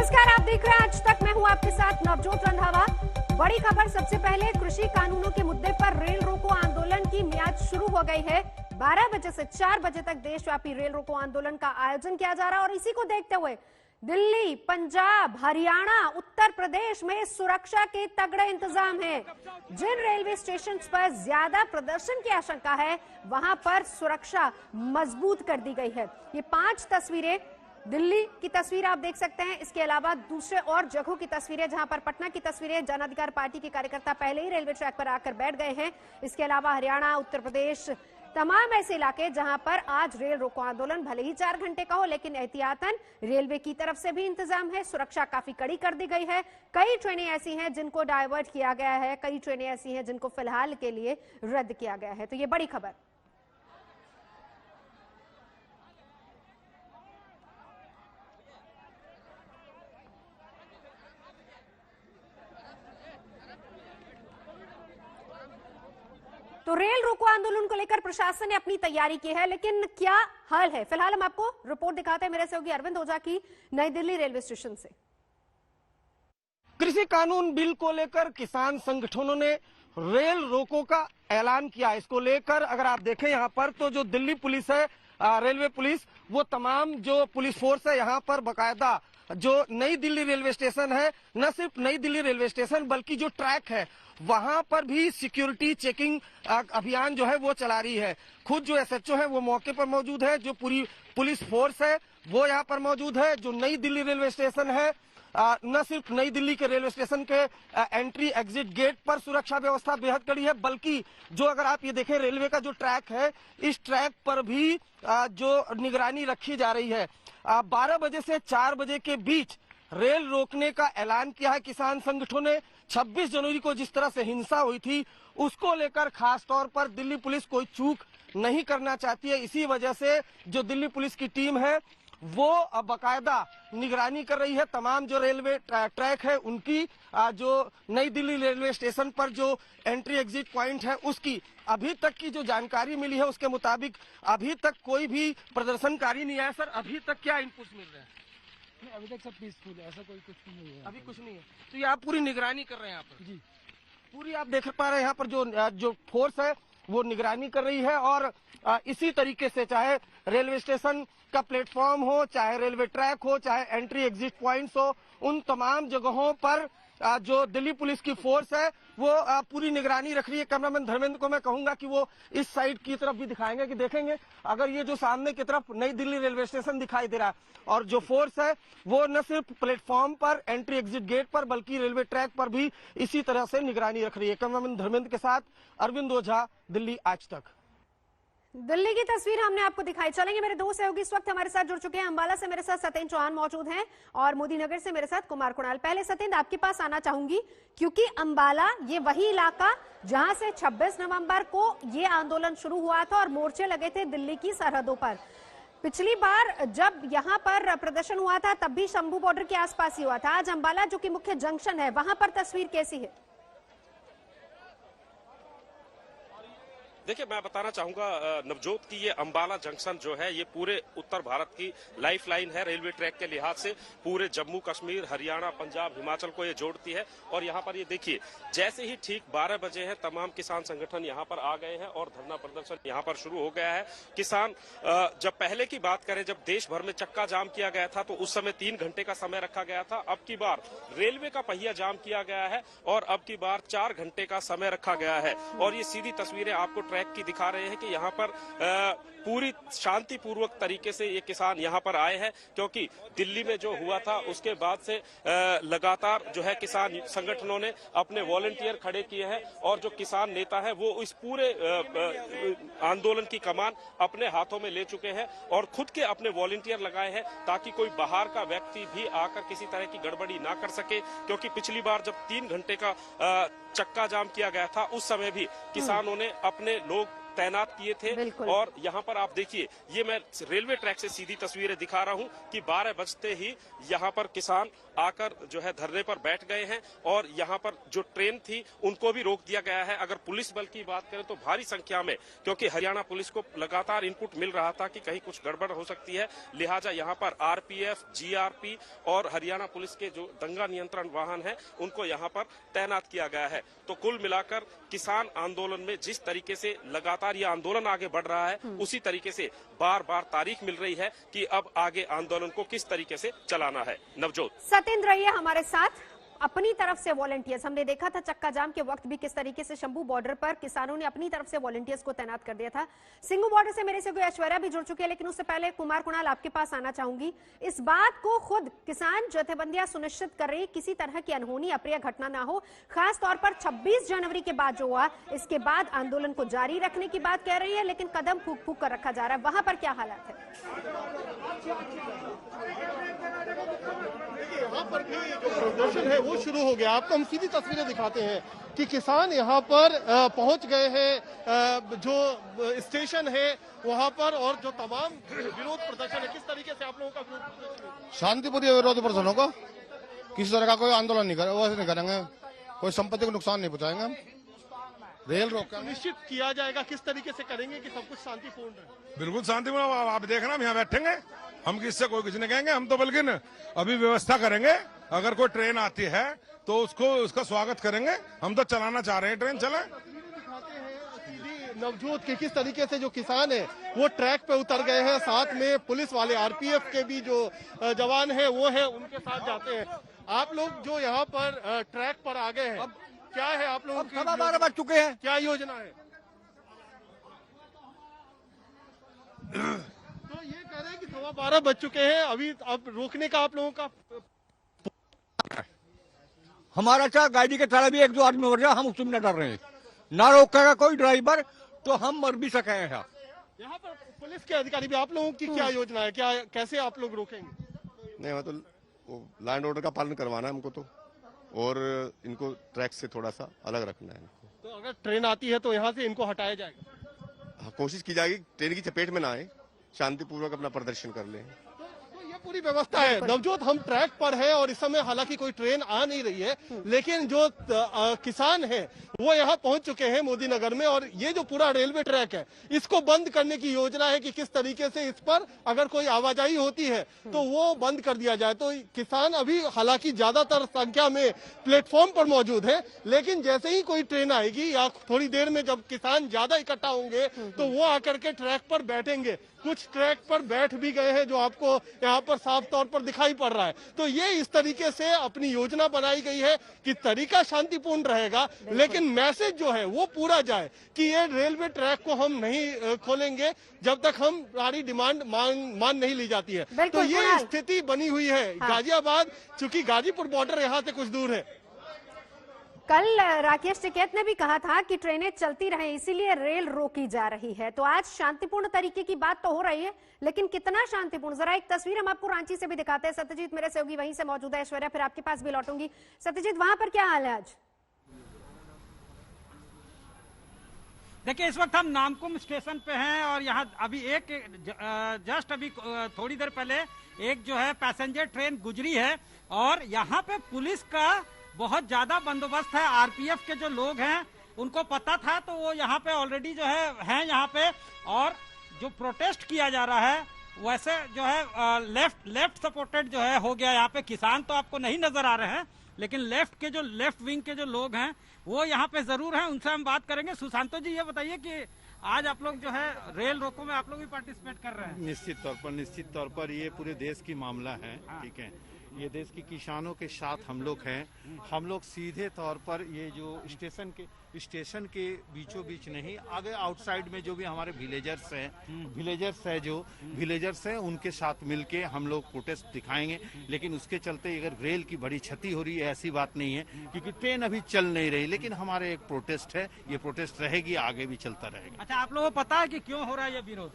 नमस्कार, आप देख रहे हैं आज तक। मैं हूं आपके साथ नवजोत रंधावा। बड़ी खबर सबसे पहले, कृषि कानूनों के मुद्दे पर रेल रोको आंदोलन की मियाद शुरू हो गई है। 12 बजे से 4 बजे तक देशव्यापी रेल रोको आंदोलन का आयोजन किया जा रहा है और इसी को देखते हुए दिल्ली, पंजाब, हरियाणा, उत्तर प्रदेश में सुरक्षा के तगड़े इंतजाम हैं। जिन रेलवे स्टेशन पर ज्यादा प्रदर्शन की आशंका है वहां पर सुरक्षा मजबूत कर दी गई है। ये 5 तस्वीरें, दिल्ली की तस्वीर आप देख सकते हैं, इसके अलावा दूसरे और जगहों की तस्वीरें, जहां पर पटना की तस्वीरें, जन अधिकार पार्टी के कार्यकर्ता पहले ही रेलवे ट्रैक पर आकर बैठ गए हैं। इसके अलावा हरियाणा, उत्तर प्रदेश, तमाम ऐसे इलाके जहां पर आज रेल रोको आंदोलन भले ही 4 घंटे का हो, लेकिन एहतियातन रेलवे की तरफ से भी इंतजाम है। सुरक्षा काफी कड़ी कर दी गई है। कई ट्रेनें ऐसी हैं जिनको डायवर्ट किया गया है, कई ट्रेनें ऐसी हैं जिनको फिलहाल के लिए रद्द किया गया है। तो ये बड़ी खबर। तो रेल रोको आंदोलन को लेकर प्रशासन ने अपनी तैयारी की है, लेकिन क्या हाल है? फिलहाल हम आपको रिपोर्ट दिखाते हैं मेरे सहयोगी अरविंद ओझा की नई दिल्ली रेलवे स्टेशन से। कृषि कानून बिल को लेकर किसान संगठनों ने रेल रोको का ऐलान किया। इसको लेकर अगर आप देखें यहाँ पर, तो जो दिल्ली पुलिस है, रेलवे पुलिस, वो तमाम जो पुलिस फोर्स है यहाँ पर बकायदा जो नई दिल्ली रेलवे स्टेशन है, न सिर्फ नई दिल्ली रेलवे स्टेशन बल्कि जो ट्रैक है वहां पर भी सिक्योरिटी चेकिंग अभियान जो है वो चला रही है। खुद जो एसएचओ है वो मौके पर मौजूद है, जो पूरी पुलिस फोर्स है वो यहाँ पर मौजूद है। जो नई दिल्ली रेलवे स्टेशन है, न सिर्फ नई दिल्ली के रेलवे स्टेशन के एंट्री एग्जिट गेट पर सुरक्षा व्यवस्था बेहद कड़ी है, बल्कि जो अगर आप ये देखें रेलवे का जो ट्रैक है, इस ट्रैक पर भी जो निगरानी रखी जा रही है। 12 बजे से 4 बजे के बीच रेल रोकने का ऐलान किया है किसान संगठनों ने। 26 जनवरी को जिस तरह से हिंसा हुई थी उसको लेकर खास तौर पर दिल्ली पुलिस कोई चूक नहीं करना चाहती है। इसी वजह से जो दिल्ली पुलिस की टीम है वो बाकायदा निगरानी कर रही है। तमाम जो रेलवे ट्रैक है उनकी, जो नई दिल्ली रेलवे स्टेशन पर जो एंट्री एग्जिट पॉइंट है उसकी, अभी तक की जो जानकारी मिली है उसके मुताबिक अभी तक कोई भी प्रदर्शनकारी नहीं आया। सर, अभी तक क्या इनपुट्स मिल रहे हैं? अभी तक सब पीसफुल है, ऐसा कोई कुछ नहीं है। अभी कुछ नहीं है। तो ये आप पूरी निगरानी कर रहे हैं यहाँ पर? जी, पूरी आप देख पा रहे हैं यहाँ पर जो फोर्स है वो निगरानी कर रही है। और इसी तरीके से चाहे रेलवे स्टेशन का प्लेटफॉर्म हो, चाहे रेलवे ट्रैक हो, चाहे एंट्री एग्जिट पॉइंट्स हो, उन तमाम जगहों पर जो दिल्ली पुलिस की फोर्स है वो पूरी निगरानी रख रही है। कैमरामैन धर्मेंद्र को मैं कहूंगा कि वो इस साइड की तरफ भी दिखाएंगे कि देखेंगे अगर ये जो सामने की तरफ नई दिल्ली रेलवे स्टेशन दिखाई दे रहा है, और जो फोर्स है वो न सिर्फ प्लेटफॉर्म पर, एंट्री एग्जिट गेट पर, बल्कि रेलवे ट्रैक पर भी इसी तरह से निगरानी रख रही है। कैमरामैन धर्मेंद्र के साथ अरविंद ओझा, दिल्ली आज तक। दिल्ली की तस्वीर हमने आपको दिखाई। चलेंगे, मेरे दो सहयोगी इस वक्त हमारे साथ जुड़ चुके हैं। अंबाला से मेरे साथ सत्येंद्र चौहान मौजूद हैं और मोदी नगर से मेरे साथ कुमार कुणाल। पहले सत्येंद्र, आपके पास आना चाहूंगी, क्योंकि अंबाला ये वही इलाका जहां से 26 नवंबर को ये आंदोलन शुरू हुआ था और मोर्चे लगे थे दिल्ली की सरहदों पर। पिछली बार जब यहां पर प्रदर्शन हुआ था तब भी शंभू बॉर्डर के आसपास ही हुआ था। आज अंबाला जो कि मुख्य जंक्शन है, वहां पर तस्वीर कैसी है? देखिए, मैं बताना चाहूंगा नवजोत की ये अंबाला जंक्शन जो है ये पूरे उत्तर भारत की लाइफलाइन है। रेलवे ट्रैक के लिहाज से पूरे जम्मू कश्मीर, हरियाणा, पंजाब, हिमाचल को ये जोड़ती है। और यहाँ पर ये देखिए, जैसे ही ठीक 12 बजे हैं, तमाम किसान संगठन यहाँ पर आ गए हैं और धरना प्रदर्शन यहाँ पर शुरू हो गया है। किसान, जब पहले की बात करें, जब देश भर में चक्का जाम किया गया था तो उस समय 3 घंटे का समय रखा गया था। अब की बार रेलवे का पहिया जाम किया गया है और अब की बार 4 घंटे का समय रखा गया है। और ये सीधी तस्वीरें आपको ट्रैक की दिखा रहे हैं कि यहाँ पर पूरी शांतिपूर्वक तरीके से ये किसान यहाँ पर आए हैं, क्योंकि दिल्ली में जो हुआ था उसके बाद से लगातार जो है किसान संगठनों ने अपने वॉलंटियर खड़े किए हैं और जो किसान नेता है वो इस पूरे आंदोलन की कमान अपने हाथों में ले चुके हैं और खुद के अपने वॉलंटियर लगाए हैं ताकि कोई बाहर का व्यक्ति भी आकर किसी तरह की गड़बड़ी ना कर सके। क्योंकि पिछली बार जब 3 घंटे का चक्का जाम किया गया था उस समय भी किसानों ने अपने लोग तैनात किए थे। और यहाँ पर आप देखिए, ये मैं रेलवे ट्रैक से सीधी तस्वीरें दिखा रहा हूँ कि 12 बजते ही यहाँ पर किसान आकर जो है धरने पर बैठ गए हैं और यहाँ पर जो ट्रेन थी उनको भी रोक दिया गया है। अगर पुलिस बल की बात करें तो भारी संख्या में, क्योंकि हरियाणा पुलिस को लगातार इनपुट मिल रहा था कि कहीं कुछ गड़बड़ हो सकती है, लिहाजा यहाँ पर आरपीएफ, जीआरपी और हरियाणा पुलिस के जो दंगा नियंत्रण वाहन है उनको यहाँ पर तैनात किया गया है। तो कुल मिलाकर किसान आंदोलन में जिस तरीके से लगातार यह आंदोलन आगे बढ़ रहा है, उसी तरीके से बार बार तारीख मिल रही है कि अब आगे आंदोलन को किस तरीके से चलाना है। नवजोत, सत्येंद्र रहिए हमारे साथ। अपनी तरफ से वॉलंटियर्स, हमने देखा था चक्का जाम के वक्त भी किस तरीके से शंभू बॉर्डर पर किसानों ने अपनी तरफ से वॉलंटियर्स को तैनात कर दिया था। सिंगू बॉर्डर से मेरे से कोई ऐश्वर्या भी जुड़ चुकी है, लेकिन उससे पहले कुमार कुणाल आपके पास आना चाहूंगी। इस बात को खुद किसान जथेबंदियां सुनिश्चित कर रही, किसी तरह की अनहोनी अप्रिय घटना ना हो, खास तौर पर 26 जनवरी के बाद जो हुआ, इसके बाद आंदोलन को जारी रखने की बात कह रही है, लेकिन कदम फूक फूक कर रखा जा रहा है। वहां पर क्या हालात है? यहाँ पर भी जो प्रदर्शन है वो शुरू हो गया। आपको हम सीधी तस्वीरें दिखाते हैं कि किसान यहाँ पर पहुंच गए हैं, जो स्टेशन है वहाँ पर, और जो तमाम विरोध प्रदर्शन है, किस तरीके से आप लोगों का विरोध प्रदर्शन है? शांतिपूर्ण विरोध प्रदर्शन होगा, किसी तरह का कोई आंदोलन नहीं करेंगे, कोई संपत्ति को नुकसान नहीं पहुंचाएंगे। हम रेल रोक निश्चित किया जाएगा, किस तरीके से करेंगे कि सब कुछ शांतिपूर्ण रहे? बिल्कुल शांतिपूर्ण। आप देखना, हम यहाँ बैठेंगे, हम किससे कोई कुछ नहीं कहेंगे, हम तो बल्कि अभी व्यवस्था करेंगे। अगर कोई ट्रेन आती है तो उसका स्वागत करेंगे। हम तो चलाना चाह रहे हैं, ट्रेन चले। दिखाते हैं सीधी नवजोत के किस तरीके से जो किसान है वो ट्रैक पे उतर गए हैं, साथ में पुलिस वाले, आरपीएफ के भी जो जवान है वो है, उनके साथ जाते हैं। आप लोग जो यहाँ पर ट्रैक पर आ गए हैं, क्या है आप लोगों की? 12 बज चुके हैं। क्या योजना है? तो ये कह रहे हैं कि 12:15 बज चुके हैं, अभी अब रोकने का आप लोगों का हमारा क्या गाड़ी के तरह भी 1-2 आदमी मर जाए, हम उसमें न डर रहे हैं। ना रोकेगा कोई ड्राइवर तो हम मर भी सके हैं। यहाँ पर पुलिस के अधिकारी भी, आप लोगों की क्या योजना है, क्या कैसे आप लोग रोकेंगे? नहीं, मतलब वो लैंड ऑर्डर का पालन करवाना है हमको तो, और इनको ट्रैक से थोड़ा सा अलग रखना है इनको। तो अगर ट्रेन आती है तो यहाँ से इनको हटाया जाएगा? हाँ, कोशिश की जाएगी ट्रेन की चपेट में ना आए, शांतिपूर्वक अपना प्रदर्शन कर लें। तो ये पूरी व्यवस्था है। नवजोत, हम ट्रैक पर है और इस समय हालांकि कोई ट्रेन आ नहीं रही है, लेकिन जो किसान है वो यहाँ पहुंच चुके हैं मोदी नगर में, और ये जो पूरा रेलवे ट्रैक है इसको बंद करने की योजना है कि किस तरीके से इस पर अगर कोई आवाजाही होती है तो वो बंद कर दिया जाए। तो किसान अभी हालांकि ज्यादातर संख्या में प्लेटफॉर्म पर मौजूद है, लेकिन जैसे ही कोई ट्रेन आएगी या थोड़ी देर में जब किसान ज्यादा इकट्ठा होंगे तो वो आकर के ट्रैक पर बैठेंगे। कुछ ट्रैक पर बैठ भी गए हैं, जो आपको यहाँ पर साफ तौर पर दिखाई पड़ रहा है। तो ये इस तरीके से अपनी योजना बनाई गई है कि तरीका शांतिपूर्ण रहेगा, लेकिन मैसेज जो है वो पूरा जाए कि ये रेलवे ट्रैक को हम नहीं खोलेंगे जब तक हमारी डिमांड मान नहीं ली जाती है। तो ये स्थिति बनी हुई है गाजियाबाद, चूंकि गाजीपुर बॉर्डर यहाँ से कुछ दूर है। कल राकेश टिकैत ने भी कहा था कि ट्रेनें चलती रहें, इसीलिए रेल रोकी जा रही है। तो आज शांतिपूर्ण तरीके की बात तो हो रही है, लेकिन कितना शांतिपूर्ण, जरा एक तस्वीर हम आपको रांची से भी दिखाते हैं। सत्यजीत मेरे सहयोगी वहीं से मौजूद है, ऐश्वर्या फिर आपके पास भी लौटूंगी। सत्यजीत, वहां पर क्या हाल है आज? देखिए, इस वक्त हम नामकुम स्टेशन पे हैं और यहाँ अभी जस्ट अभी थोड़ी देर पहले एक जो है पैसेंजर ट्रेन गुजरी है और यहाँ पे पुलिस का बहुत ज्यादा बंदोबस्त है। आरपीएफ के जो लोग हैं उनको पता था, तो वो यहाँ पे ऑलरेडी जो है यहाँ पे, और जो प्रोटेस्ट किया जा रहा है वैसे जो है लेफ्ट सपोर्टेड जो है हो गया। यहाँ पे किसान तो आपको नहीं नजर आ रहे हैं, लेकिन लेफ्ट विंग के जो लोग हैं वो यहाँ पे जरूर हैं, उनसे हम बात करेंगे। सुशांतो जी, ये बताइए कि आज आप लोग जो है रेल रोको में आप लोग भी पार्टिसिपेट कर रहे हैं? निश्चित तौर पर ये पूरे देश की मामला है, ठीक है। ये देश के किसानों के साथ हम लोग हैं। हम लोग सीधे तौर पर ये जो स्टेशन के बीचों बीच नहीं, आगे आउटसाइड में जो भी हमारे विलेजर्स हैं उनके साथ मिलके हम लोग प्रोटेस्ट दिखाएंगे। लेकिन उसके चलते अगर रेल की बड़ी क्षति हो रही है ऐसी बात नहीं है, क्योंकि ट्रेन अभी चल नहीं रही। लेकिन हमारे एक प्रोटेस्ट है, ये प्रोटेस्ट रहेगी, आगे भी चलता रहेगा। अच्छा, आप लोगों को पता है कि क्यों हो रहा है ये विरोध?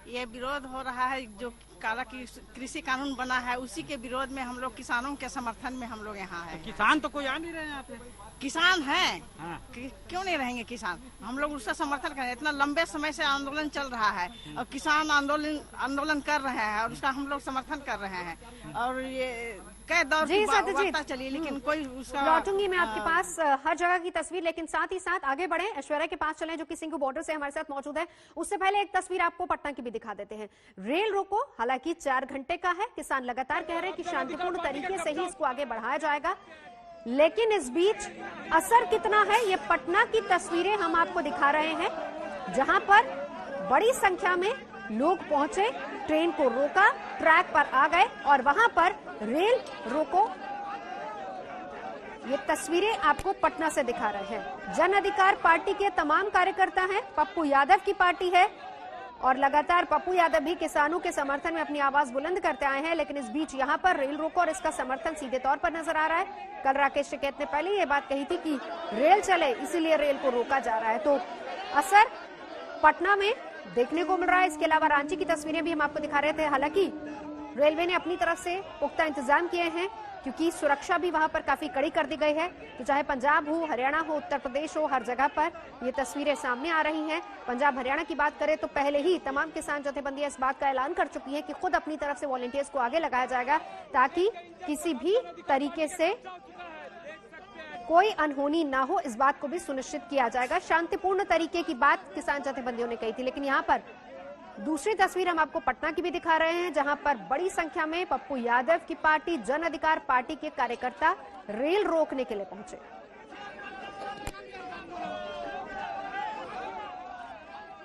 ये विरोध हो रहा है, जो काला कृषि कानून बना है उसी के विरोध में हम लोग किसानों के समर्थन में हम लोग यहाँ हैं। किसान तो कोई आ नहीं रहे हैं यहाँ पे। किसान हैं हाँ। क्यों नहीं रहेंगे किसान? हम लोग उसका समर्थन करें। इतना लंबे समय से आंदोलन चल रहा है और किसान आंदोलन कर रहे हैं और उसका हम लोग समर्थन कर रहे हैं। और ये कई दौर की वार्ता चली लेकिन कोई उसका लौटूंगी मैं आपके पास हर जगह की तस्वीर, लेकिन साथ ही साथ आगे बढ़े, ऐश्वर्या के पास चलें जो कि सिंघू बॉर्डर से हमारे साथ मौजूद है। उससे पहले एक तस्वीर आपको पटना की भी दिखा देते हैं। रेल रोको हालांकि 4 घंटे का है, किसान लगातार कह रहे हैं कि शांतिपूर्ण तरीके से ही इसको आगे बढ़ाया जाएगा, लेकिन इस बीच असर कितना है ये पटना की तस्वीरें हम आपको दिखा रहे हैं, जहां पर बड़ी संख्या में लोग पहुंचे, ट्रेन को रोका, ट्रैक पर आ गए और वहां पर रेल रोको। ये तस्वीरें आपको पटना से दिखा रहे हैं। जन अधिकार पार्टी के तमाम कार्यकर्ता हैं, पप्पू यादव की पार्टी है और लगातार पप्पू यादव भी किसानों के समर्थन में अपनी आवाज बुलंद करते आए हैं, लेकिन इस बीच यहां पर रेल रोको और इसका समर्थन सीधे तौर पर नजर आ रहा है। कल राकेश टिकैत ने पहले ये बात कही थी कि रेल चले इसीलिए रेल को रोका जा रहा है, तो असर पटना में देखने को मिल रहा है। इसके अलावा रांची की तस्वीरें भी हम आपको दिखा रहे थे। हालांकि रेलवे ने अपनी तरफ से पुख्ता इंतजाम किए हैं क्योंकि सुरक्षा भी वहां पर काफी कड़ी कर दी गई है। तो चाहे पंजाब हो, हरियाणा हो, उत्तर प्रदेश हो, हर जगह पर ये तस्वीरें सामने आ रही हैं। पंजाब हरियाणा की बात करें तो पहले ही तमाम किसान जथेबंदियां इस बात का ऐलान कर चुकी है कि खुद अपनी तरफ से वॉलंटियर्स को आगे लगाया जाएगा ताकि किसी भी तरीके से कोई अनहोनी ना हो, इस बात को भी सुनिश्चित किया जाएगा। शांतिपूर्ण तरीके की बात किसान जथेबंदियों ने कही थी, लेकिन यहाँ पर दूसरी तस्वीर हम आपको पटना की भी दिखा रहे हैं, जहां पर बड़ी संख्या में पप्पू यादव की पार्टी, जन अधिकार पार्टी के कार्यकर्ता रेल रोकने के लिए पहुंचे।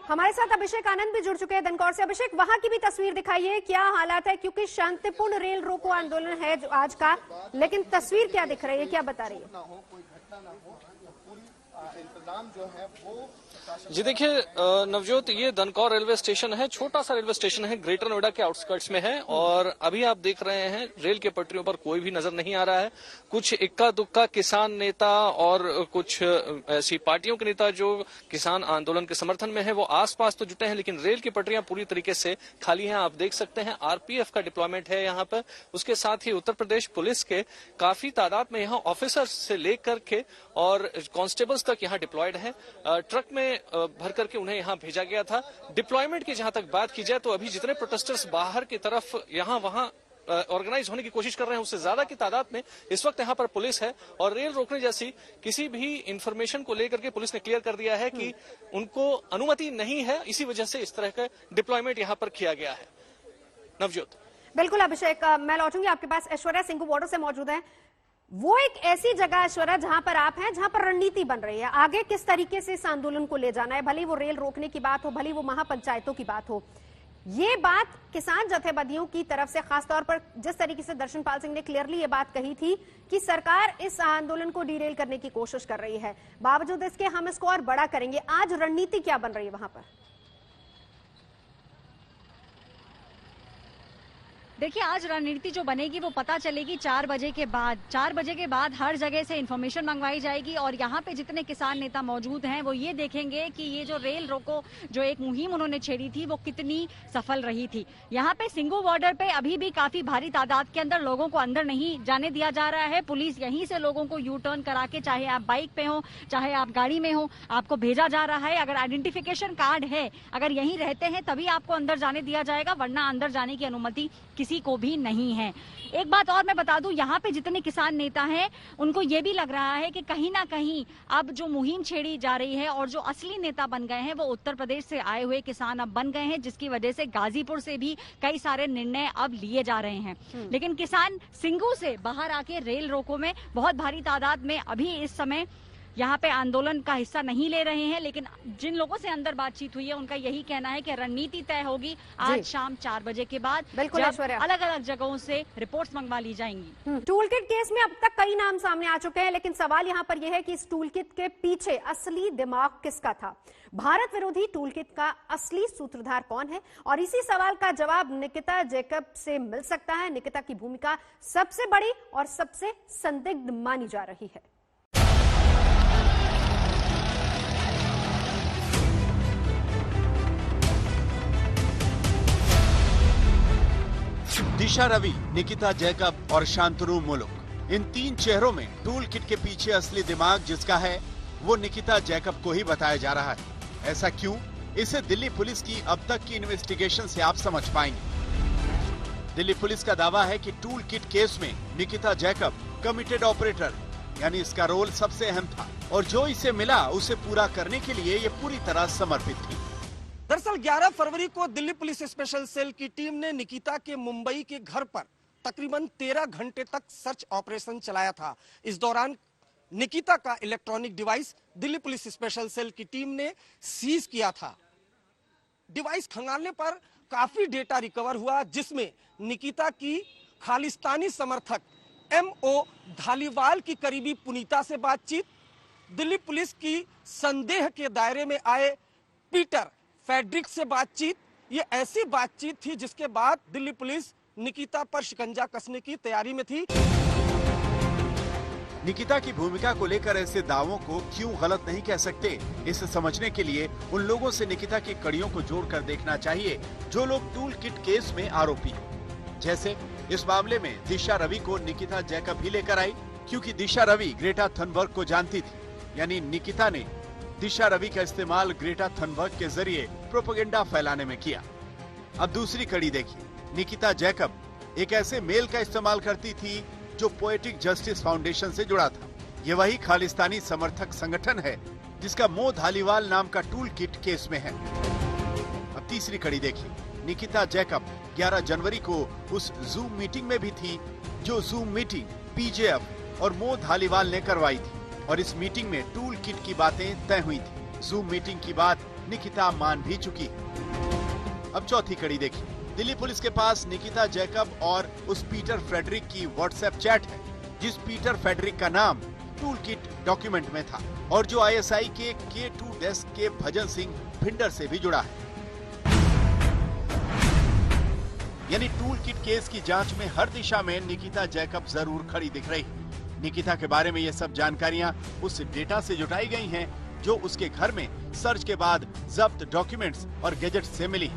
हमारे साथ अभिषेक आनंद भी जुड़ चुके हैं दनकौर से। अभिषेक, वहां की भी तस्वीर दिखाइए, क्या हालात है? क्योंकि शांतिपूर्ण रेल रोको आंदोलन है जो आज का, लेकिन तस्वीर क्या दिख रही है, क्या बता रही है? इंतजाम जो है वो जी देखिए नवजोत, ये दनकौर रेलवे स्टेशन है, छोटा सा रेलवे स्टेशन है, ग्रेटर नोएडा के आउटस्कर्ट्स में है और अभी आप देख रहे हैं रेल के पटरियों पर कोई भी नजर नहीं आ रहा है। कुछ इक्का दुक्का किसान नेता और कुछ ऐसी पार्टियों के नेता जो किसान आंदोलन के समर्थन में है वो आसपास तो जुटे हैं, लेकिन रेल की पटरियां पूरी तरीके से खाली हैं। आप देख सकते हैं आरपीएफ का डिप्लॉयमेंट है यहाँ पर, उसके साथ ही उत्तर प्रदेश पुलिस के काफी तादाद में यहाँ ऑफिसर्स से लेकर के और कांस्टेबल्स तक यहाँ डिप्लॉयड है। ट्रक में भर करके उन्हें यहाँ भेजा गया था। डिप्लॉयमेंट की जहां तक बात की जाए तो अभी जितने प्रोटेस्टर्स बाहर की तरफ यहाँ वहां ऑर्गेनाइज होने की कोशिश कर रहे हैं उससे ज्यादा की तादाद में इस वक्त यहाँ पर पुलिस है और रेल रोकने जैसी किसी भी इंफॉर्मेशन को लेकर के पुलिस ने क्लियर कर दिया है कि उनको अनुमति नहीं है, इसी वजह से इस तरह का डिप्लॉयमेंट यहाँ पर किया गया है। नवजोत। बिल्कुल अभिषेक, मैं लौटूंगी आपके पास। ऐश्वर्या सिंघू बॉर्डर से मौजूद है। वो एक ऐसी जगह ऐश्वर्या जहां पर आप हैं, जहां पर रणनीति बन रही है, आगे किस तरीके से इस आंदोलन को ले जाना है, भले वो रेल रोकने की बात हो, भले वो महापंचायतों की बात हो। ये बात किसान जथेबंदियों की तरफ से खासतौर पर जिस तरीके से दर्शनपाल सिंह ने क्लियरली ये बात कही थी कि सरकार इस आंदोलन को डीरेल करने की कोशिश कर रही है, बावजूद इसके हम इसको और बड़ा करेंगे। आज रणनीति क्या बन रही है वहां पर? देखिए, आज रणनीति जो बनेगी वो पता चलेगी 4 बजे के बाद। 4 बजे के बाद हर जगह से इन्फॉर्मेशन मंगवाई जाएगी और यहाँ पे जितने किसान नेता मौजूद हैं वो ये देखेंगे कि ये जो रेल रोको जो एक मुहिम उन्होंने छेड़ी थी वो कितनी सफल रही थी। यहाँ पे सिंघू बॉर्डर पे अभी भी काफी भारी तादाद के अंदर लोगों को अंदर नहीं जाने दिया जा रहा है। पुलिस यहीं से लोगों को यू टर्न करा के, चाहे आप बाइक पे हो चाहे आप गाड़ी में हो, आपको भेजा जा रहा है। अगर आइडेंटिफिकेशन कार्ड है, अगर यहीं रहते हैं तभी आपको अंदर जाने दिया जाएगा, वरना अंदर जाने की अनुमति किसी को भी नहीं है। एक बात और मैं बता दूं, यहाँ पे जितने किसान नेता हैं उनको ये भी लग रहा है कि कहीं ना कहीं अब जो मुहिम छेड़ी जा रही है और जो असली नेता बन गए हैं वो उत्तर प्रदेश से आए हुए किसान अब बन गए हैं, जिसकी वजह से गाजीपुर से भी कई सारे निर्णय अब लिए जा रहे हैं। लेकिन किसान सिंघू से बाहर आके रेल रोको में बहुत भारी तादाद में अभी इस समय यहाँ पे आंदोलन का हिस्सा नहीं ले रहे हैं, लेकिन जिन लोगों से अंदर बातचीत हुई है उनका यही कहना है कि रणनीति तय होगी आज शाम 4 बजे के बाद, जब अलग अलग जगहों से रिपोर्ट्स मंगवा ली जाएंगी। टूल किट केस में अब तक कई नाम सामने आ चुके हैं, लेकिन सवाल यहाँ पर यह है कि इस टूल किट के पीछे असली दिमाग किसका था? भारत विरोधी टूल किट का असली सूत्रधार कौन है? और इसी सवाल का जवाब निकिता जैकब से मिल सकता है। निकिता की भूमिका सबसे बड़ी और सबसे संदिग्ध मानी जा रही है। दिशा रवि, निकिता जैकब और शांतनु मुलुक, इन 3 चेहरों में टूल किट के पीछे असली दिमाग जिसका है वो निकिता जैकब को ही बताया जा रहा है। ऐसा क्यों? इसे दिल्ली पुलिस की अब तक की इन्वेस्टिगेशन से आप समझ पाएंगे। दिल्ली पुलिस का दावा है कि टूल किट केस में निकिता जैकब कमिटेड ऑपरेटर, यानी इसका रोल सबसे अहम था और जो इसे मिला उसे पूरा करने के लिए ये पूरी तरह समर्पित थी। दरअसल 11 फरवरी को दिल्ली पुलिस स्पेशल सेल की टीम ने निकिता के मुंबई के घर पर तकरीबन 13 घंटे तक सर्च ऑपरेशन चलाया था। इस दौरान निकिता का electronic device Delhi police special cell की टीम ने सीज किया था। डिवाइस खंगालने पर काफी डेटा रिकवर हुआ, जिसमें निकिता की खालिस्तानी समर्थक MO धालीवाल की करीबी पुनीता से बातचीत, दिल्ली पुलिस की संदेह के दायरे में आए पीटर फेडरिक से बातचीत, ये ऐसी बातचीत थी जिसके बाद दिल्ली पुलिस निकिता पर शिकंजा कसने की तैयारी में थी। निकिता की भूमिका को लेकर ऐसे दावों को क्यों गलत नहीं कह सकते, इसे समझने के लिए उन लोगों से निकिता की कड़ियों को जोड़कर देखना चाहिए जो लोग टूल किट केस में आरोपी हैं। जैसे इस मामले में दिशा रवि को निकिता जैकब ही लेकर आई, क्योंकि दिशा रवि ग्रेटा थनबर्ग को जानती थी, यानी निकिता ने दिशा रवि का इस्तेमाल ग्रेटा थनबर्ग के जरिए प्रोपेगेंडा फैलाने में किया। अब दूसरी कड़ी देखिए, निकिता जैकब एक ऐसे मेल का इस्तेमाल करती थी जो पोएटिक जस्टिस फाउंडेशन से जुड़ा था। ये वही खालिस्तानी समर्थक संगठन है जिसका मो धालीवाल नाम का टूल किट केस में है। अब तीसरी कड़ी देखिए, निकिता जैकब 11 जनवरी को उस जूम मीटिंग में भी थी जो जूम मीटिंग PJF और मो धालीवाल ने करवाई थी और इस मीटिंग में टूल किट की बातें तय हुई थी। जूम मीटिंग की बात निकिता मान भी चुकी है। अब चौथी कड़ी देखिए, दिल्ली पुलिस के पास निकिता जैकब और उस पीटर फेडरिक की व्हाट्सएप चैट है, जिस पीटर फेडरिक का नाम टूल किट डॉक्यूमेंट में था और जो ISI के K2 डेस्क के भजन सिंह भिंडर से भी जुड़ा है। यानी टूल किट केस की जांच में हर दिशा में निकिता जैकब जरूर खड़ी दिख रही है। निकिता के बारे में ये सब जानकारियां उस डेटा से जुटाई गई हैं जो उसके घर में सर्च के बाद जब्त डॉक्यूमेंट्स और गैजेट से मिली।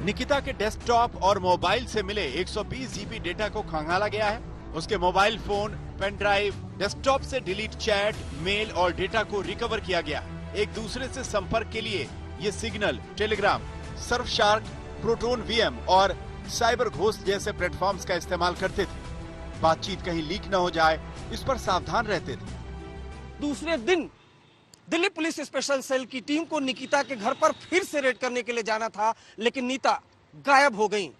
निकिता के डेस्कटॉप और मोबाइल से मिले 120 GB डेटा को खंगाला गया है। उसके mobile phone, pen drive, desktop से डिलीट चैट, मेल और डेटा को रिकवर किया गया। एक दूसरे से संपर्क के लिए ये Signal, Telegram, Surfshark, Proton VM और साइबर घोस्ट जैसे प्लेटफॉर्म्स का इस्तेमाल करते थे। बातचीत कहीं लीक न हो जाए, इस पर सावधान रहते थे। दूसरे दिन दिल्ली पुलिस स्पेशल सेल की टीम को निकिता के घर पर फिर से रेड करने के लिए जाना था, लेकिन नीता गायब हो गईं।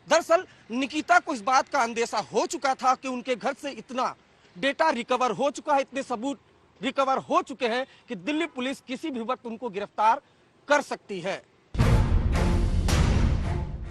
दरअसल निकिता को इस बात का अंदेशा हो चुका था कि उनके घर से इतना डेटा रिकवर हो चुका है, इतने सबूत रिकवर हो चुके हैं कि दिल्ली पुलिस किसी भी वक्त उनको गिरफ्तार कर सकती है।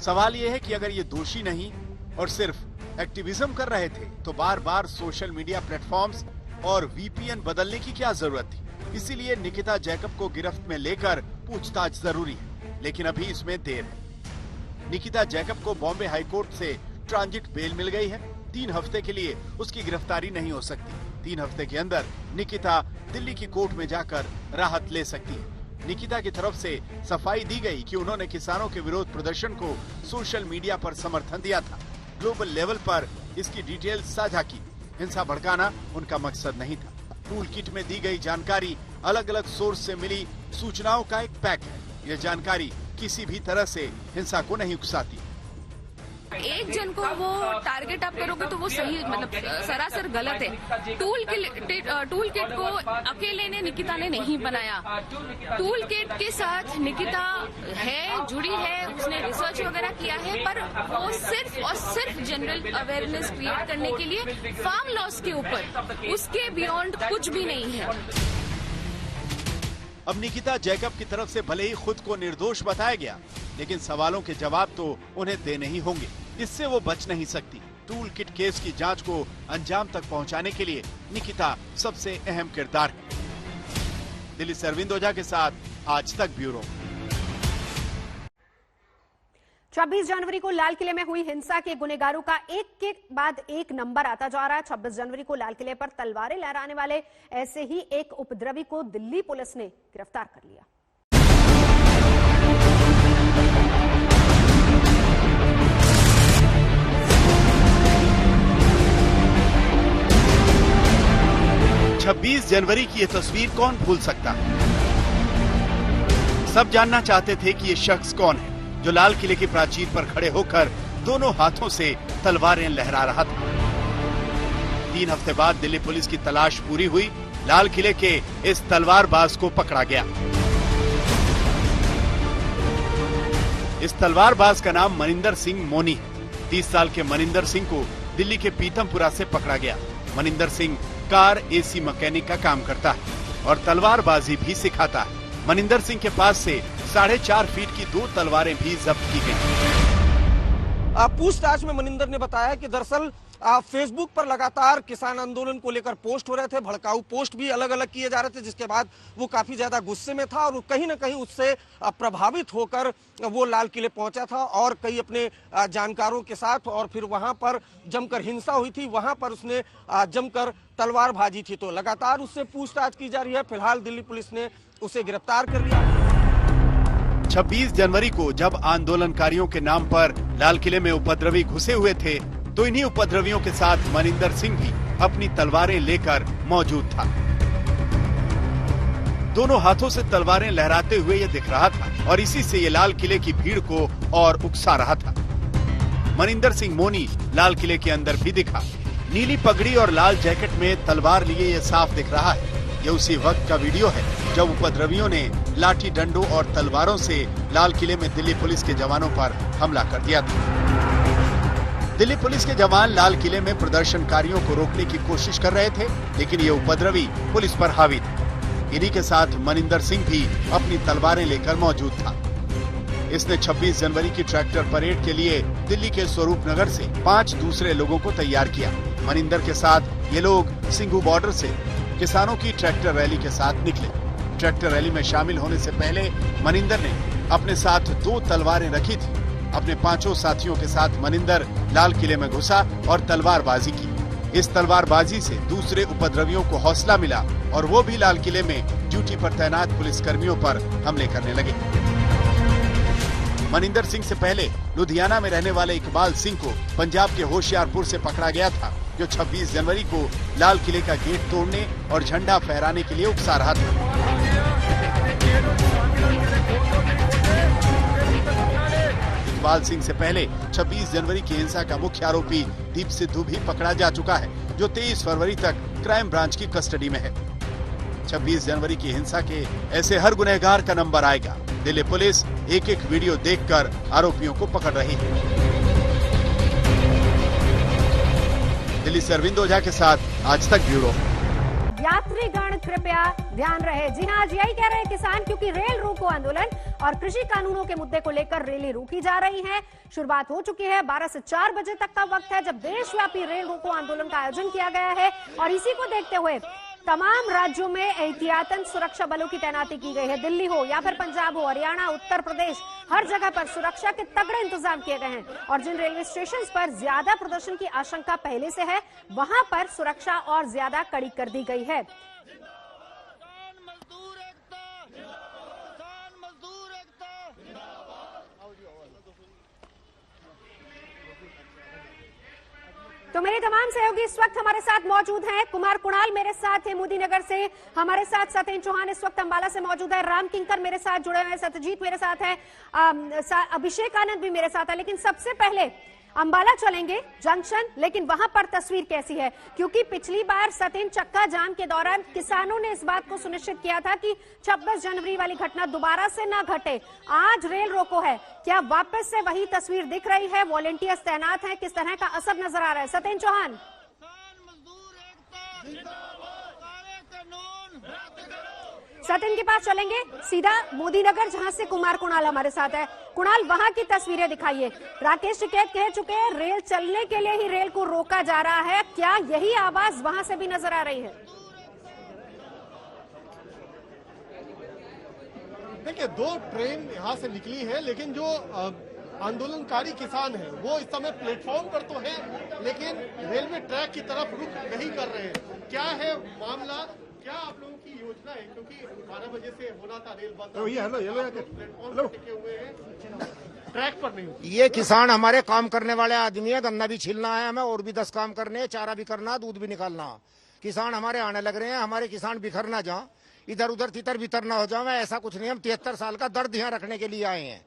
सवाल यह है कि अगर ये दोषी नहीं और सिर्फ एक्टिविज्म कर रहे थे तो बार बार सोशल मीडिया प्लेटफॉर्म्स और VPN बदलने की क्या जरूरत थी? इसीलिए निकिता जैकब को गिरफ्त में लेकर पूछताछ जरूरी है, लेकिन अभी इसमें देर है। निकिता जैकब को बॉम्बे हाईकोर्ट से ट्रांजिट बेल मिल गई है। 3 हफ्ते के लिए उसकी गिरफ्तारी नहीं हो सकती। 3 हफ्ते के अंदर निकिता दिल्ली की कोर्ट में जाकर राहत ले सकती है। निकिता की तरफ से सफाई दी गई कि उन्होंने किसानों के विरोध प्रदर्शन को सोशल मीडिया पर समर्थन दिया था। ग्लोबल लेवल पर इसकी डिटेल साझा की। हिंसा भड़काना उनका मकसद नहीं था। टूल किट में दी गई जानकारी अलग अलग सोर्स से मिली सूचनाओं का एक पैक है। यह जानकारी किसी भी तरह से हिंसा को नहीं उकसाती। एक जन को वो टारगेट आप करोगे तो वो सही मतलब सरासर गलत है। टूल किट को अकेले ने निकिता ने नहीं बनाया। टूल किट के साथ निकिता है, जुड़ी है, उसने रिसर्च वगैरह किया है, पर वो सिर्फ और सिर्फ जनरल अवेयरनेस क्रिएट करने के लिए फार्म लॉस के ऊपर, उसके बियॉन्ड कुछ भी नहीं है। अब निकिता जैकब की तरफ से भले ही खुद को निर्दोष बताया गया, लेकिन सवालों के जवाब तो उन्हें देने ही होंगे। इससे वो बच नहीं सकती। टूल किट केस की जांच को अंजाम तक पहुंचाने के लिए निकिता सबसे अहम किरदार है। दिल्ली से अरविंद ओझा के साथ आज तक ब्यूरो। 26 जनवरी को लाल किले में हुई हिंसा के गुनहगारों का एक के बाद एक नंबर आता जा रहा है। 26 जनवरी को लाल किले पर तलवारें लहराने वाले ऐसे ही एक उपद्रवी को दिल्ली पुलिस ने गिरफ्तार कर लिया। 26 जनवरी की ये तस्वीर कौन भूल सकता। सब जानना चाहते थे कि ये शख्स कौन है जो लाल किले की प्राचीर पर खड़े होकर दोनों हाथों से तलवारें लहरा रहा था। 3 हफ्ते बाद दिल्ली पुलिस की तलाश पूरी हुई। लाल किले के इस तलवारबाज को पकड़ा गया। इस तलवारबाज का नाम मनिंदर सिंह मोनी है। 30 साल के मनिंदर सिंह को दिल्ली के पीतमपुरा से पकड़ा गया। Maninder Singh car AC mechanic का काम करता है और तलवारबाजी भी सिखाता है। मनिंदर सिंह के पास से 4.5 फीट की 2 तलवारें भी जब्त की गई। पूछताछ में मनिंदर ने बताया कि दरअसल फेसबुक पर लगातार किसान आंदोलन को लेकर पोस्ट हो रहे थे, भड़काऊ पोस्ट भी अलग अलग किए जा रहे थे, जिसके बाद वो काफी ज्यादा गुस्से में था और कहीं ना कहीं उससे प्रभावित होकर वो लाल किले पहुंचा था और कई अपने जानकारों के साथ, और फिर वहां पर जमकर हिंसा हुई थी, वहां पर उसने जमकर तलवारबाजी थी। तो लगातार उससे पूछताछ की जा रही है। फिलहाल दिल्ली पुलिस ने उसे गिरफ्तार कर लिया। 26 जनवरी को जब आंदोलनकारियों के नाम पर लाल किले में उपद्रवी घुसे हुए थे तो इन्हीं उपद्रवियों के साथ मनिंदर सिंह भी अपनी तलवारें लेकर मौजूद था। दोनों हाथों से तलवारें लहराते हुए ये दिख रहा था और इसी से ये लाल किले की भीड़ को और उकसा रहा था। मनिंदर सिंह मोनी लाल किले के अंदर भी दिखा। नीली पगड़ी और लाल जैकेट में तलवार लिए ये साफ दिख रहा है। ये उसी वक्त का वीडियो है जब उपद्रवियों ने लाठी डंडों और तलवारों से लाल किले में दिल्ली पुलिस के जवानों पर हमला कर दिया था। दिल्ली पुलिस के जवान लाल किले में प्रदर्शनकारियों को रोकने की कोशिश कर रहे थे, लेकिन ये उपद्रवी पुलिस पर हावी थे। इन्हीं के साथ मनिंदर सिंह भी अपनी तलवारें लेकर मौजूद था। इसने 26 जनवरी की ट्रैक्टर परेड के लिए दिल्ली के स्वरूप नगर से 5 दूसरे लोगों को तैयार किया। मनिंदर के साथ ये लोग सिंघू बॉर्डर से किसानों की ट्रैक्टर रैली के साथ निकले। ट्रैक्टर रैली में शामिल होने से पहले मनिंदर ने अपने साथ 2 तलवारें रखी थी। अपने 5 साथियों के साथ मनिंदर लाल किले में घुसा और तलवारबाजी की। इस तलवारबाजी से दूसरे उपद्रवियों को हौसला मिला और वो भी लाल किले में ड्यूटी पर तैनात पुलिसकर्मियों पर हमले करने लगे। मनिंदर सिंह से पहले लुधियाना में रहने वाले इकबाल सिंह को पंजाब के होशियारपुर से पकड़ा गया था, जो 26 जनवरी को लाल किले का गेट तोड़ने और झंडा फहराने के लिए उकसा रहा था। इकबाल सिंह से पहले 26 जनवरी की हिंसा का मुख्य आरोपी दीप सिद्धू भी पकड़ा जा चुका है, जो 23 फरवरी तक क्राइम ब्रांच की कस्टडी में है। 26 जनवरी की हिंसा के ऐसे हर गुनहगार का नंबर आएगा। दिल्ली पुलिस एक-एक वीडियो देखकर आरोपियों को पकड़ रही है। दिल्ली से अरविंद ओझा के साथ आज तक ब्यूरो। यात्रीगण कृपया ध्यान रहे। जी हाँ, आज यही कह रहे हैं किसान, क्योंकि रेल रोको आंदोलन और कृषि कानूनों के मुद्दे को लेकर रैली रोकी जा रही है। शुरुआत हो चुकी है। 12 से 4 बजे तक का वक्त है जब देशव्यापी रेल रोको आंदोलन का आयोजन किया गया है और इसी को देखते हुए तमाम राज्यों में एहतियातन सुरक्षा बलों की तैनाती की गई है। दिल्ली हो या फिर पंजाब हो, हरियाणा, उत्तर प्रदेश, हर जगह पर सुरक्षा के तगड़े इंतजाम किए गए हैं और जिन रेलवे स्टेशन पर ज्यादा प्रदर्शन की आशंका पहले से है, वहां पर सुरक्षा और ज्यादा कड़ी कर दी गई है। तो मेरे तमाम सहयोगी इस वक्त हमारे साथ मौजूद हैं। कुमार कुणाल मेरे साथ है मोदी नगर से, हमारे साथ सतेन चौहान इस वक्त अंबाला से मौजूद है, राम किंकर मेरे साथ जुड़े हुए हैं, सत्यजीत मेरे साथ है, अभिषेक आनंद भी मेरे साथ है। लेकिन सबसे पहले अंबाला चलेंगे जंक्शन, लेकिन वहां पर तस्वीर कैसी है, क्योंकि पिछली बार सतेन चक्का जाम के दौरान किसानों ने इस बात को सुनिश्चित किया था कि 26 जनवरी वाली घटना दोबारा से ना घटे। आज रेल रोको है, क्या वापस से वही तस्वीर दिख रही है? वॉलेंटियर्स तैनात हैं, किस तरह का असर नजर आ रहा है? सतेन चौहान। सतेन के पास चलेंगे सीधा मोदी नगर, जहां से कुमार कुणाल हमारे साथ है। कुणाल, वहां की तस्वीरें दिखाइए। राकेश टिकैत कह चुके हैं रेल चलने के लिए ही रेल को रोका जा रहा है, क्या यही आवाज वहां से भी नजर आ रही है? देखिए, 2 ट्रेन यहां से निकली है, लेकिन जो आंदोलनकारी किसान हैं वो इस समय प्लेटफॉर्म पर तो है, लेकिन रेलवे ट्रैक की तरफ रुख नहीं कर रहे हैं। क्या है मामला, क्या आप लोगों की योजना है? क्योंकि 12 बजे से होना था रेल बंद, प्लेटफॉर्म टिके हुए हैं, ट्रैक पर नहीं। ये किसान हमारे काम करने वाले आदमी है, गन्ना भी छीलना है हमें और भी 10 काम करने हैं, चारा भी करना, दूध भी निकालना। किसान हमारे आने लग रहे हैं, हमारे किसान बिखर ना जाएं, इधर उधर तितर बितर ना हो जाए, ऐसा कुछ नहीं। हम 73 साल का दर्द यहाँ रखने के लिए आए हैं।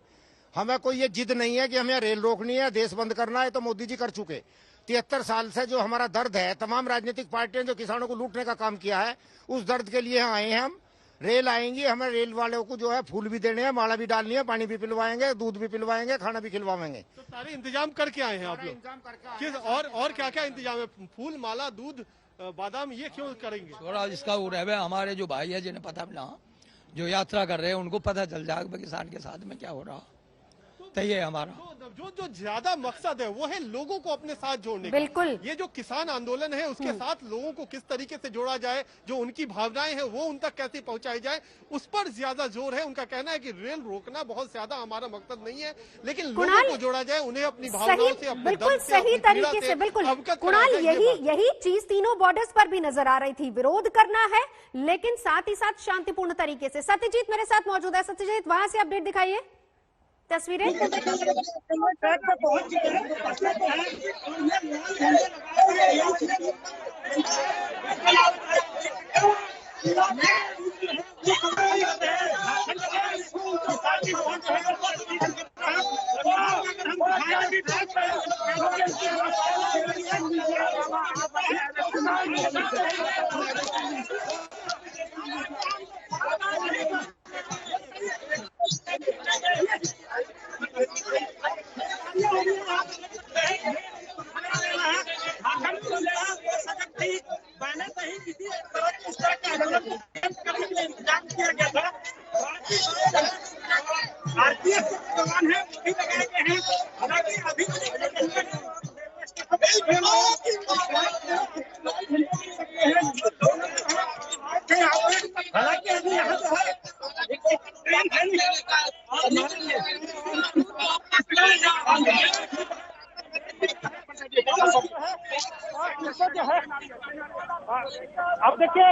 हमें कोई ये जिद नहीं है कि हमें रेल रोकनी है, देश बंद करना है, तो मोदी जी कर चुके। 73 साल से जो हमारा दर्द है, तमाम राजनीतिक पार्टियां जो किसानों को लूटने का काम किया है, उस दर्द के लिए आए हैं हम। रेल आएंगी, हमें रेल वालों को जो है फूल भी देने हैं, माला भी डालनी है, पानी भी पिलवाएंगे, दूध भी पिलवाएंगे, खाना भी खिलवाएंगे। तो सारे इंतजाम करके आए हैं आप लोग? किस और क्या क्या इंतजाम है? फूल, माला, दूध, बादाम, ये क्यों करेंगे? थोड़ा इसका वो रहे, हमारे जो भाई है जिन्हें पता मिला, जो यात्रा कर रहे हैं उनको पता चल जाएगा किसान के साथ में क्या हो रहा, तो ये हमारा जो ज्यादा मकसद है वो है लोगों को अपने साथ जोड़ने का। बिल्कुल। ये जो किसान आंदोलन है उसके साथ लोगों को किस तरीके से जोड़ा जाए, जो उनकी भावनाएं हैं वो उन तक कैसे पहुंचाई जाए, उस पर ज्यादा जोर है। उनका कहना है कि रेल रोकना बहुत ज्यादा हमारा मकसद नहीं है, लेकिन लोगों को जोड़ा जाए, उन्हें अपनी भावनाओं से, अपने बिल्कुल दर्द से, सही अपनी पीड़ा तरीके से, से बिल्कुल अवगत कुणाल, कराया जाए। यही चीज तीनों बॉर्डर्स पर भी नजर आ रही थी। विरोध करना है लेकिन साथ ही साथ शांतिपूर्ण तरीके से। सत्यजीत मेरे साथ मौजूद है। सत्यजीत, वहां से अपडेट दिखाइए, तस्वीरें। अब देखिए,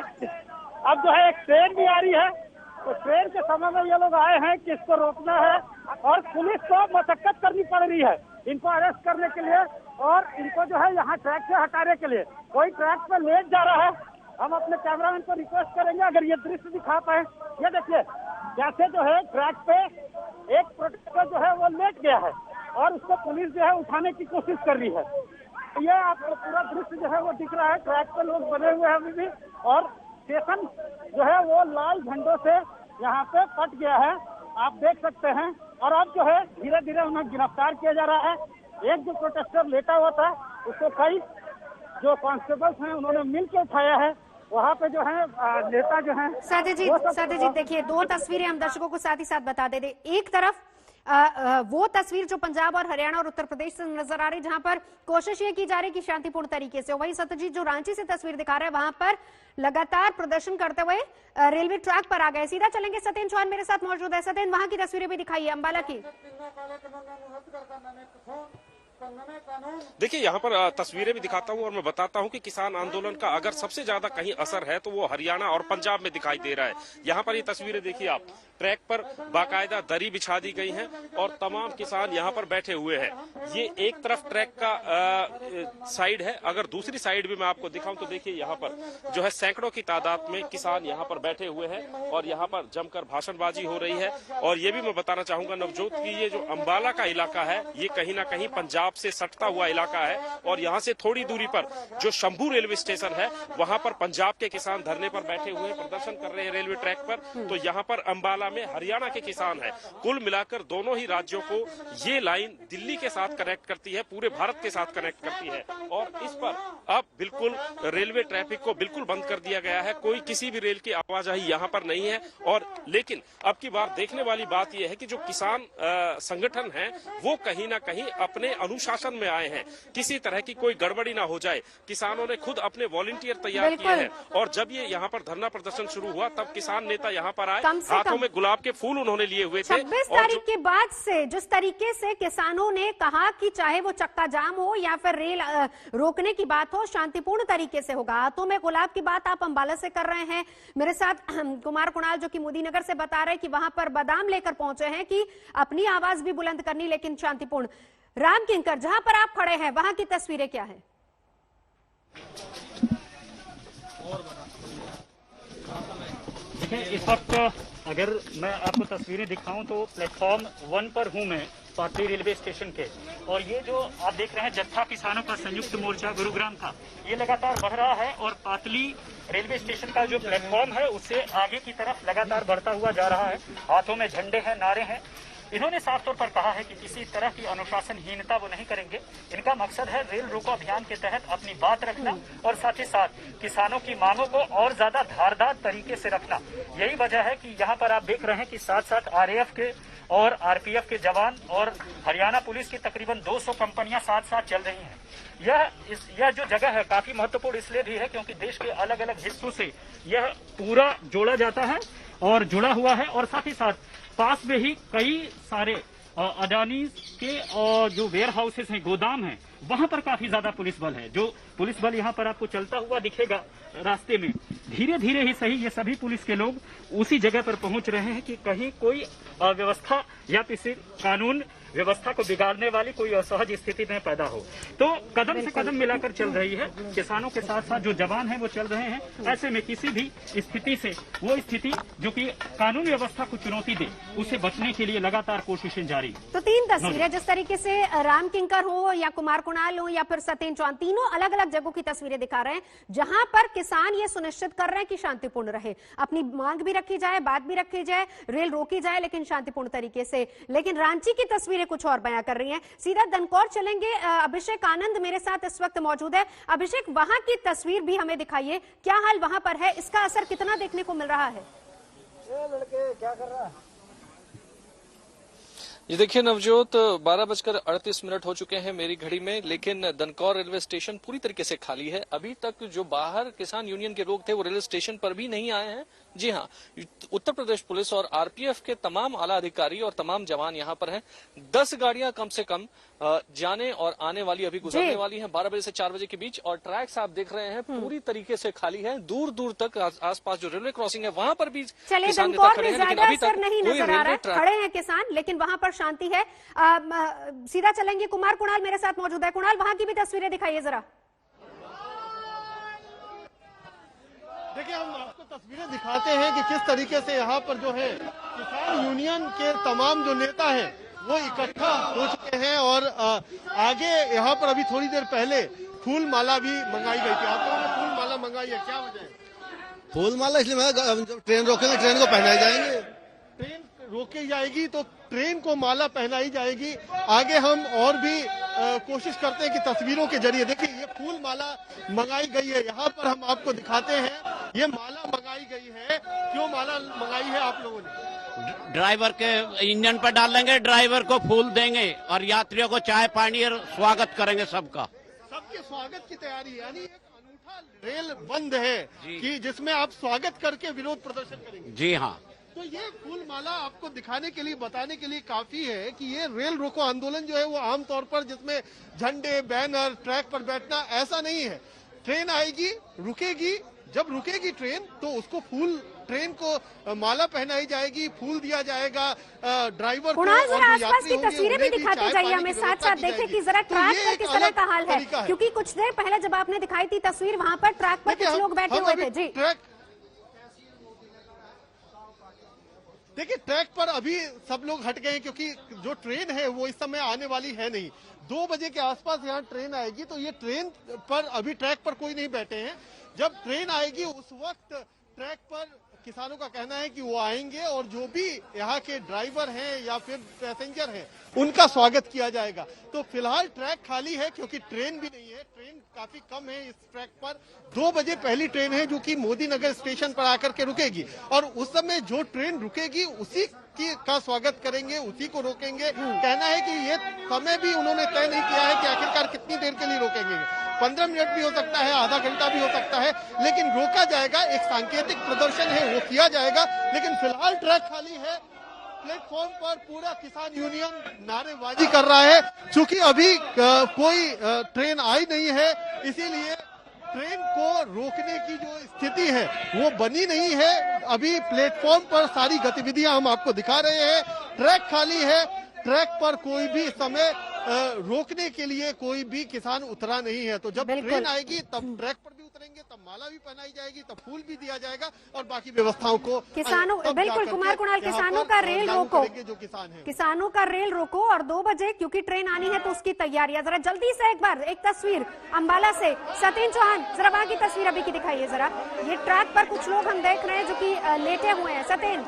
अब जो है एक ट्रेन भी आ रही है, तो ट्रेन के समय में ये लोग आए हैं कि इसको रोकना है और पुलिस को मशक्कत करनी पड़ रही है इनको अरेस्ट करने के लिए और इनको जो है यहाँ ट्रैक से हटाने के लिए। कोई ट्रैक पे लेट जा रहा है, हम अपने कैमरामैन को रिक्वेस्ट करेंगे अगर ये दृश्य दिखा पाए। ये देखिए जैसे जो है ट्रैक पे एक प्रोटेक्टर जो है वो लेट गया है और उसको पुलिस जो है उठाने की कोशिश कर रही है। ये आपको पूरा दृश्य जो है वो दिख रहा है, ट्रैक पे लोग बने हुए हैं अभी भी और स्टेशन जो है वो लाल झंडों से यहाँ पे कट गया है, आप देख सकते हैं। और अब जो है धीरे धीरे उन्हें गिरफ्तार किया जा रहा है। एक जो प्रोटेस्टर लेटा हुआ था उसको कई जो कांस्टेबल्स हैं उन्होंने मिल के उठाया है। वहाँ पे जो है नेता जो है सत्यजीत देखिए, दो तस्वीरें हम दर्शकों को साथ ही साथ बता देते। एक तरफ वो तस्वीर जो पंजाब और हरियाणा और उत्तर प्रदेश से नजर आ रही, जहां पर कोशिश ये की जा रही कि शांतिपूर्ण तरीके से। वही सत्यजीत जो रांची से तस्वीर दिखा रहे हैं, वहां पर लगातार प्रदर्शन करते हुए रेलवे ट्रैक पर आ गए। सीधा चलेंगे, सत्येंद्र चौहान मेरे साथ मौजूद है। सत्येंद्र, वहां की तस्वीरें भी दिखाइए अंबाला की। देखिए यहाँ पर तस्वीरें भी दिखाता हूँ और मैं बताता हूँ कि किसान आंदोलन का अगर सबसे ज्यादा कहीं असर है तो वो हरियाणा और पंजाब में दिखाई दे रहा है। यहाँ पर ये तस्वीरें देखिए आप, ट्रैक पर बाकायदा दरी बिछा दी गई है और तमाम किसान यहाँ पर बैठे हुए हैं। ये एक तरफ ट्रैक का साइड है, अगर दूसरी साइड भी मैं आपको दिखाऊं तो देखिए यहाँ पर जो है सैकड़ों की तादाद में किसान यहाँ पर बैठे हुए हैं और यहाँ पर जमकर भाषणबाजी हो रही है। और ये भी मैं बताना चाहूंगा नवजोत की ये जो अंबाला का इलाका है ये कहीं ना कहीं पंजाब से सटता हुआ इलाका है और यहाँ से थोड़ी दूरी पर जो शंभू रेलवे स्टेशन है वहां पर पंजाब के किसान धरने पर बैठे हुए प्रदर्शन कर रहे हैं रेलवे ट्रैक पर। तो यहाँ पर अंबाला में हरियाणा के किसान हैं। कुल मिलाकर दोनों ही राज्यों को ये लाइन दिल्ली के साथ कनेक्ट करती है, पूरे भारत के साथ कनेक्ट करती है और इस पर अब बिल्कुल रेलवे ट्रैफिक को बिल्कुल बंद कर दिया गया है। कोई किसी भी रेल की आवाजाही यहाँ पर नहीं है। और लेकिन अब की बार देखने वाली बात यह है कि जो किसान संगठन है वो कहीं ना कहीं अपने अनुशासन में आए हैं, किसी तरह की कोई गड़बड़ी ना हो जाए। किसानों ने खुद अपने वॉलंटियर तैयार किए हैं और जब ये यहाँ पर धरना प्रदर्शन शुरू हुआ तब किसान नेता यहाँ पर आए, हाथों में गुलाब के फूल उन्होंने लिए हुए थे। 26 तारीख के बाद से जिस तरीके से किसानों ने कहा कि चाहे वो चक्का जाम हो या फिर रेल रोकने की बात हो, शांतिपूर्ण तरीके से होगा। हाथों में गुलाब की बात आप अंबाला से कर रहे हैं। मेरे साथ कुमार कुणाल जो कि मोदी नगर से बता रहे हैं कि वहां पर बादाम लेकर पहुंचे हैं कि अपनी आवाज भी बुलंद करनी लेकिन शांतिपूर्ण। राम किंकर, जहां पर आप खड़े हैं वहां की तस्वीरें क्या है? वक्त अगर मैं आपको तस्वीरें दिखाऊं तो प्लेटफॉर्म 1 पर हूं मैं, पाटली रेलवे स्टेशन के। और ये जो आप देख रहे हैं जत्था किसानों का संयुक्त मोर्चा गुरुग्राम का, ये लगातार बढ़ रहा है और पाटली रेलवे स्टेशन का जो प्लेटफॉर्म है उससे आगे की तरफ लगातार बढ़ता हुआ जा रहा है। हाथों में झंडे हैं, नारे हैं। इन्होंने साफ तौर पर कहा है कि किसी तरह की अनुशासनहीनता वो नहीं करेंगे। इनका मकसद है रेल रोको अभियान के तहत अपनी बात रखना और साथ ही साथ किसानों की मांगों को और ज्यादा धारदार तरीके से रखना। यही वजह है कि यहाँ पर आप देख रहे हैं कि साथ साथ आरएएफ के और आरपीएफ के जवान और हरियाणा पुलिस की तकरीबन 200 कंपनियां साथ साथ चल रही हैं। यह जो जगह है काफी महत्वपूर्ण इसलिए भी है क्योंकि देश के अलग अलग हिस्सों से यह पूरा जोड़ा जाता है और जुड़ा हुआ है। और साथ ही साथ पास में ही कई सारे अडानी के जो वेयर हाउसेस हैं, गोदाम हैं, वहां पर काफी ज्यादा पुलिस बल है। जो पुलिस बल यहाँ पर आपको चलता हुआ दिखेगा रास्ते में, धीरे धीरे ही सही ये सभी पुलिस के लोग उसी जगह पर पहुंच रहे हैं कि कहीं कोई अव्यवस्था या किसी कानून व्यवस्था को बिगाड़ने वाली कोई असहज स्थिति में पैदा हो। तो कदम से कदम मिलाकर चल रही है। किसानों के साथ साथ जो जवान हैं वो चल रहे हैं। ऐसे में किसी भी स्थिति से, वो स्थिति जो कि कानून व्यवस्था को चुनौती दे, उससे बचने के लिए लगातार कोशिशें जारी है। तो 3 तस्वीरें जिस तरीके से राम किंकर हो या कुमार कुणाल हो या फिर सत्येंद्र चौहान, तीनों अलग अलग जगहों की तस्वीरें दिखा रहे हैं जहां पर किसान ये सुनिश्चित कर रहे हैं कि शांतिपूर्ण रहे, अपनी मांग भी रखी जाए, बात भी रखी जाए, रेल रोकी जाए लेकिन शांतिपूर्ण तरीके से। लेकिन रांची की तस्वीरें कुछ और बयां कर रही हैं। सीधा दनकौर चलेंगे, अभिषेक आनंद मेरे साथ इस वक्त मौजूद है। अभिषेक, वहां की तस्वीर भी हमें दिखाइए, क्या हाल वहां पर है, इसका असर कितना देखने को मिल रहा है? लड़के क्या कर रहा है? ये देखिए नवजोत, 12:38 हो चुके हैं मेरी घड़ी में, लेकिन दनकौर रेलवे स्टेशन पूरी तरीके से खाली है। अभी तक जो बाहर किसान यूनियन के लोग थे वो रेलवे स्टेशन पर भी नहीं आए हैं। जी हाँ, उत्तर प्रदेश पुलिस और आरपीएफ के तमाम आला अधिकारी और तमाम जवान यहाँ पर हैं। 10 गाड़ियां कम से कम जाने और आने वाली अभी गुजरने वाली हैं 12 बजे से 4 बजे के बीच। और ट्रैक्स आप देख रहे हैं पूरी तरीके से खाली है। दूर दूर तक आसपास जो रेलवे क्रॉसिंग है वहां पर भी किसान नेता खड़े हैं, लेकिन अभी तक नहीं नजर आ रहा है। खड़े हैं किसान, लेकिन वहां पर शांति है। सीधा चलेंगे, कुमार कुणाल मेरे साथ मौजूद है। कुणाल, वहां की भी तस्वीरें दिखाइए जरा। देखिए, हम आपको तस्वीरें दिखाते हैं कि किस तरीके से यहाँ पर जो है किसान यूनियन के तमाम जो नेता हैं वो इकट्ठा हो चुके हैं। और आगे यहाँ पर अभी थोड़ी देर पहले फूल माला भी मंगाई गई थी। आप लोगों ने फूल माला मंगाई है, क्या वजह है? फूल माला इसलिए जब ट्रेन रोकेंगे ट्रेन को पहनाई जाएंगे। ट्रेन रोकी जाएगी तो ट्रेन को माला पहनाई जाएगी। आगे हम और भी कोशिश करते हैं कि तस्वीरों के जरिए, देखिए ये फूल माला मंगाई गई है। यहाँ पर हम आपको दिखाते हैं, ये माला मंगाई गई है। क्यों माला मंगाई है आप लोगों ने? ड्राइवर के इंजन पर डालेंगे, ड्राइवर को फूल देंगे और यात्रियों को चाय पानी और स्वागत करेंगे सबका। सबके स्वागत की तैयारी, यानी एक अनूठा रेल बंद है कि जिसमें आप स्वागत करके विरोध प्रदर्शन करेंगे। जी हाँ, तो ये फूल माला आपको दिखाने के लिए, बताने के लिए काफी है कि ये रेल रोको आंदोलन जो है वो आमतौर पर जिसमें झंडे, बैनर, ट्रैक पर बैठना, ऐसा नहीं है। ट्रेन आएगी, रुकेगी, जब रुकेगी ट्रेन तो उसको फूल, ट्रेन को माला पहनाई जाएगी, फूल दिया जाएगा ड्राइवर को। जरा आसपास की तस्वीरें भी दिखाते जाइए हमें, साथ साथ देखें कि जरा ट्रैक पर किस तरह का हाल है, क्योंकि कुछ देर पहले जब आपने दिखाई थी तस्वीर, वहां पर ट्रैक पर कुछ लोग बैठे हुए थे। जी, देखिए ट्रैक पर अभी सब लोग हट गए हैं क्योंकि जो ट्रेन है वो इस समय आने वाली है नहीं। 2 बजे के आसपास यहाँ ट्रेन आएगी, तो ये ट्रेन पर अभी ट्रैक पर कोई नहीं बैठे हैं। जब ट्रेन आएगी उस वक्त ट्रैक पर किसानों का कहना है कि वो आएंगे और जो भी यहाँ के ड्राइवर हैं या फिर पैसेंजर हैं उनका स्वागत किया जाएगा। तो फिलहाल ट्रैक खाली है क्योंकि ट्रेन भी नहीं है, ट्रेन काफी कम है इस ट्रैक पर। 2 बजे पहली ट्रेन है जो कि मोदी नगर स्टेशन पर आकर के रुकेगी और उस समय जो ट्रेन रुकेगी उसी का स्वागत करेंगे, उसी को रोकेंगे। कहना है कि ये समय भी उन्होंने तय नहीं किया है कि आखिरकार कितनी देर के लिए रोकेंगे। 15 मिनट भी हो सकता है, आधा घंटा भी हो सकता है, लेकिन रोका जाएगा। एक सांकेतिक प्रदर्शन है वो किया जाएगा। लेकिन फिलहाल ट्रैक खाली है। प्लेटफॉर्म पर पूरा किसान यूनियन नारेबाजी कर रहा है। चूंकि अभी कोई ट्रेन आई नहीं है, इसीलिए ट्रेन को रोकने की जो स्थिति है वो बनी नहीं है। अभी प्लेटफॉर्म पर सारी गतिविधियां हम आपको दिखा रहे हैं। ट्रैक खाली है, ट्रैक पर कोई भी समय रोकने के लिए कोई भी किसान उतरा नहीं है। तो जब ट्रेन आएगी तब ट्रैक पर भी उतरेंगे तब माला भी पहनाई जाएगी, तब फूल भी दिया जाएगा और बाकी व्यवस्थाओं को किसानों बिल्कुल कुमार कुणाल किसानों का रेल रोको, जो किसान है किसानों का रेल रोको और 2 बजे क्योंकि ट्रेन आनी है तो उसकी तैयारियां। जरा जल्दी से एक बार एक तस्वीर अंबाला से सतीन चौहान, जरा वहां की तस्वीर अभी की दिखाइए जरा। ये ट्रैक पर कुछ लोग हम देख रहे हैं जो कि लेटे हुए हैं। सतीन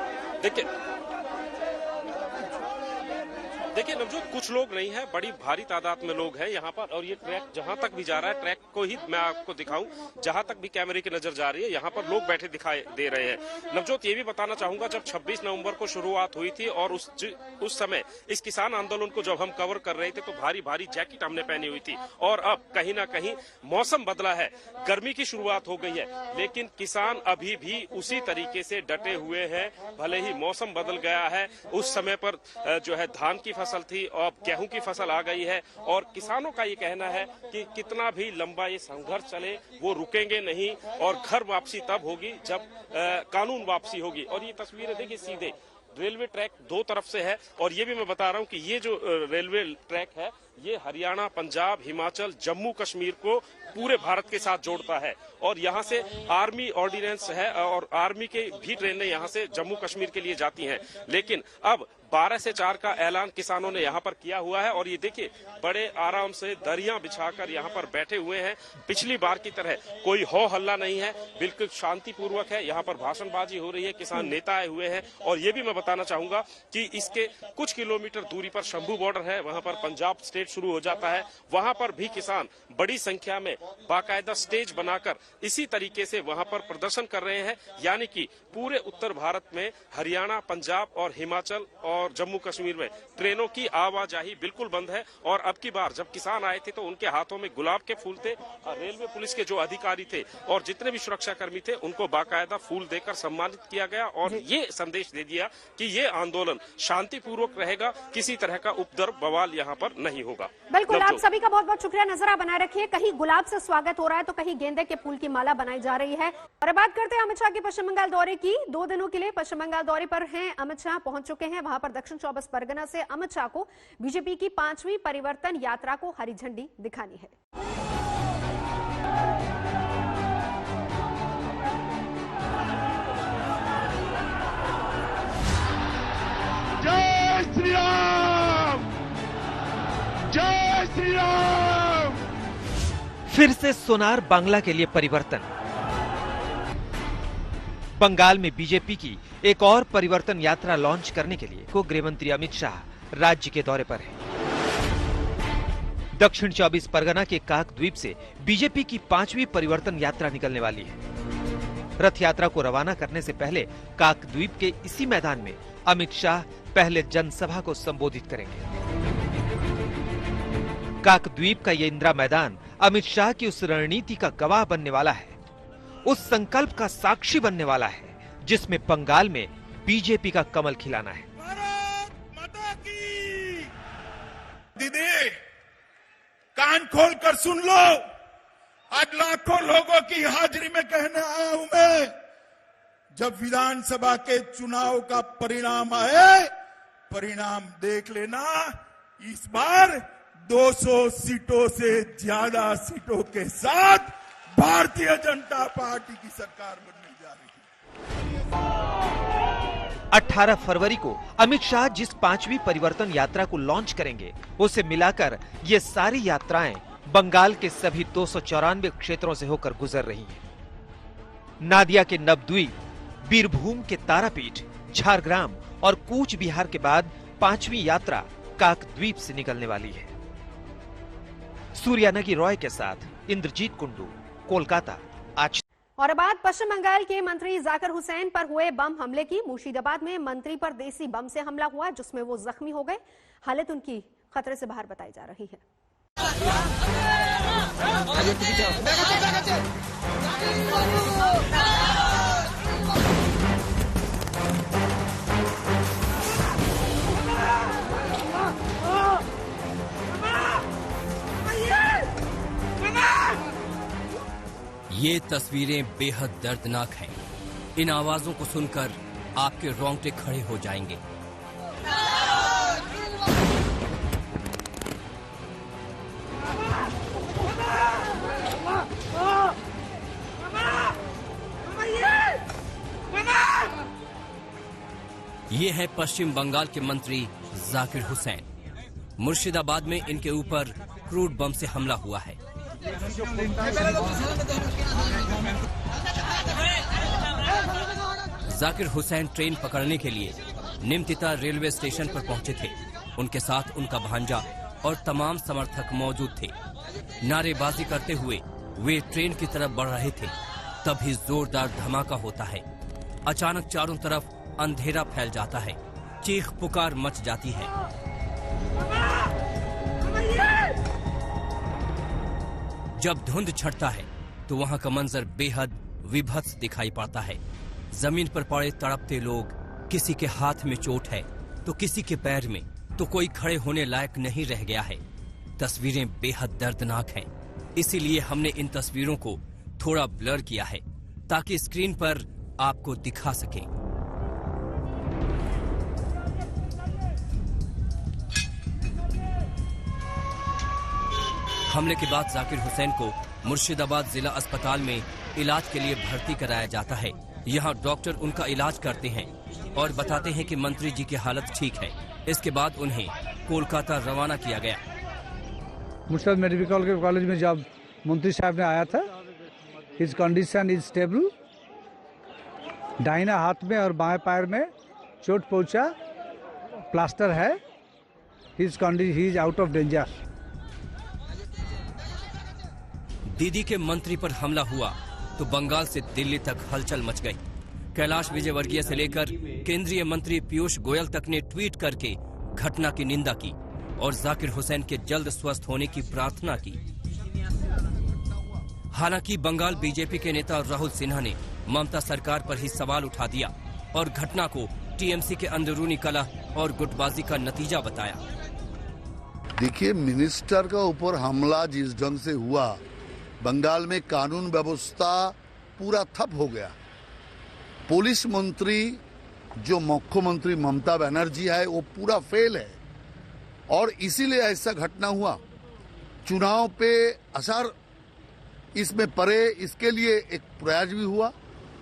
देखिए नवजोत, कुछ लोग नहीं है, बड़ी भारी तादाद में लोग हैं यहाँ पर और ये ट्रैक जहाँ तक भी जा रहा है, ट्रैक को ही मैं आपको दिखाऊं, जहाँ तक भी कैमरे की नजर जा रही है यहाँ पर लोग बैठे दिखाई दे रहे हैं। नवजोत, ये भी बताना चाहूंगा, जब 26 नवंबर को शुरुआत हुई थी और उस समय इस किसान आंदोलन को जब हम कवर कर रहे थे तो भारी भारी जैकेट हमने पहनी हुई थी और अब कहीं ना कहीं मौसम बदला है, गर्मी की शुरुआत हो गई है, लेकिन किसान अभी भी उसी तरीके से डटे हुए हैं। भले ही मौसम बदल गया है, उस समय पर जो है धान की फसल थी और गेहूं की फसल आ गई है और किसानों का ये कहना है कि कितना भी लंबा ये संघर्ष चले वो रुकेंगे नहीं और घर वापसी तब होगी जब कानून वापसी होगी। और ये तस्वीरें देखिए, सीधे रेलवे ट्रैक 2 तरफ से है और ये भी मैं बता रहा हूं कि ये जो रेलवे ट्रैक है ये हरियाणा, पंजाब, हिमाचल, जम्मू कश्मीर को पूरे भारत के साथ जोड़ता है और यहाँ से आर्मी ऑर्डिनेंस है और आर्मी के भी ट्रेनें यहाँ से जम्मू कश्मीर के लिए जाती हैं। लेकिन अब 12 से 4 का ऐलान किसानों ने यहाँ पर किया हुआ है और ये देखिए बड़े आराम से दरियां बिछाकर यहाँ पर बैठे हुए हैं। पिछली बार की तरह कोई हो हल्ला नहीं है, बिल्कुल शांतिपूर्वक है। यहाँ पर भाषणबाजी हो रही है, किसान नेता आए हुए हैं और ये भी मैं बताना चाहूंगा कि इसके कुछ किलोमीटर दूरी पर शंभू बॉर्डर है, वहां पर पंजाब स्टेट शुरू हो जाता है। वहां पर भी किसान बड़ी संख्या में बाकायदा स्टेज बनाकर इसी तरीके से वहां पर प्रदर्शन कर रहे हैं। यानी कि पूरे उत्तर भारत में हरियाणा, पंजाब और हिमाचल और जम्मू कश्मीर में ट्रेनों की आवाजाही बिल्कुल बंद है। और अब की बार जब किसान आए थे तो उनके हाथों में गुलाब के फूल थे। रेलवे पुलिस के जो अधिकारी थे और जितने भी सुरक्षा कर्मी थे उनको बाकायदा फूल देकर सम्मानित किया गया और ये संदेश दे दिया कि ये आंदोलन शांतिपूर्वक रहेगा, किसी तरह का उपद्रव बवाल यहाँ पर नहीं होगा। बिल्कुल, आप सभी का बहुत बहुत शुक्रिया। नजर बनाए रखिए, कहीं गुलाब से स्वागत हो रहा है तो कहीं गेंदे के फूल की माला बनाई जा रही है। और बात करते हैं अमित शाह के पश्चिम बंगाल दौरे की। 2 दिनों के लिए पश्चिम बंगाल दौरे पर हैं अमित शाह, पहुंच चुके हैं। वहां पर दक्षिण 24 परगना से अमित शाह को बीजेपी की 5वीं परिवर्तन यात्रा को हरी झंडी दिखानी है। जय श्री राम, जय श्री राम। फिर से सोनार बांग्ला के लिए परिवर्तन। बंगाल में बीजेपी की एक और परिवर्तन यात्रा लॉन्च करने के लिए को गृह मंत्री अमित शाह राज्य के दौरे पर है। दक्षिण 24 परगना के काक द्वीप से बीजेपी की 5वीं परिवर्तन यात्रा निकलने वाली है। रथ यात्रा को रवाना करने से पहले काक द्वीप के इसी मैदान में अमित शाह पहले जनसभा को संबोधित करेंगे। काक द्वीप का ये इंदिरा मैदान अमित शाह की उस रणनीति का गवाह बनने वाला है, उस संकल्प का साक्षी बनने वाला है जिसमें बंगाल में बीजेपी का कमल खिलाना है। दीदी कान खोल कर सुन लो, आज लाखों लोगों की हाजिरी में कहने आया हूं मैं, जब विधानसभा के चुनाव का परिणाम आए, परिणाम देख लेना, इस बार 200 सीटों से ज्यादा सीटों के साथ भारतीय जनता पार्टी की सरकार बनने जा रही है। 18 फरवरी को अमित शाह जिस 5वीं परिवर्तन यात्रा को लॉन्च करेंगे, उसे मिलाकर ये सारी यात्राएं बंगाल के सभी 294 क्षेत्रों से होकर गुजर रही हैं। नादिया के नवद्वीप, बीरभूम के तारापीठ, झारग्राम और कूच बिहार के बाद 5वीं यात्रा काक द्वीप से निकलने वाली है। सूर्यानगी रॉय के साथ इंद्रजीत कुंडू, कोलकाता। आज और बात पश्चिम बंगाल के मंत्री जाकिर हुसैन पर हुए बम हमले की। मुर्शिदाबाद में मंत्री पर देसी बम से हमला हुआ जिसमें वो जख्मी हो गए। हालत उनकी खतरे से बाहर बताई जा रही है। ये तस्वीरें बेहद दर्दनाक हैं। इन आवाजों को सुनकर आपके रोंगटे खड़े हो जाएंगे। ये है पश्चिम बंगाल के मंत्री जाकिर हुसैन। मुर्शिदाबाद में इनके ऊपर क्रूड बम से हमला हुआ है। जाकिर हुसैन ट्रेन पकड़ने के लिए निमतिता रेलवे स्टेशन पर पहुंचे थे। उनके साथ उनका भांजा और तमाम समर्थक मौजूद थे। नारेबाजी करते हुए वे ट्रेन की तरफ बढ़ रहे थे, तभी जोरदार धमाका होता है। अचानक चारों तरफ अंधेरा फैल जाता है, चीख पुकार मच जाती है। जब धुंध छटता है तो वहां का मंजर बेहद विभत्स दिखाई पड़ता है। जमीन पर पड़े तड़पते लोग, किसी के हाथ में चोट है तो किसी के पैर में, तो कोई खड़े होने लायक नहीं रह गया है। तस्वीरें बेहद दर्दनाक हैं, इसीलिए हमने इन तस्वीरों को थोड़ा ब्लर किया है ताकि स्क्रीन पर आपको दिखा सकें। हमले के बाद जाकिर हुसैन को मुर्शिदाबाद जिला अस्पताल में इलाज के लिए भर्ती कराया जाता है। यहाँ डॉक्टर उनका इलाज करते हैं और बताते हैं कि मंत्री जी की हालत ठीक है। इसके बाद उन्हें कोलकाता रवाना किया गया। मुर्शिदाबाद मेडिकल कॉलेज में जब मंत्री साहब ने आया था, हिज कंडीशन इज स्टेबल। दाहिना हाथ में और बाएं पैर में चोट पहुंचा, प्लास्टर है। He is out of danger. दीदी के मंत्री पर हमला हुआ तो बंगाल से दिल्ली तक हलचल मच गई। कैलाश विजयवर्गीय से लेकर केंद्रीय मंत्री पीयूष गोयल तक ने ट्वीट करके घटना की निंदा की और जाकिर हुसैन के जल्द स्वस्थ होने की प्रार्थना की। हालांकि बंगाल बीजेपी के नेता राहुल सिन्हा ने ममता सरकार पर ही सवाल उठा दिया और घटना को टीएमसी के अंदरूनी कलह और गुटबाजी का नतीजा बताया। देखिए, मिनिस्टर का ऊपर हमला जिस ढंग से हुआ, बंगाल में कानून व्यवस्था पूरा ठप हो गया। पुलिस मंत्री जो मुख्यमंत्री ममता बनर्जी है वो पूरा फेल है और इसीलिए ऐसा घटना हुआ। चुनाव पे असर इसमें पड़े, इसके लिए एक प्रयास भी हुआ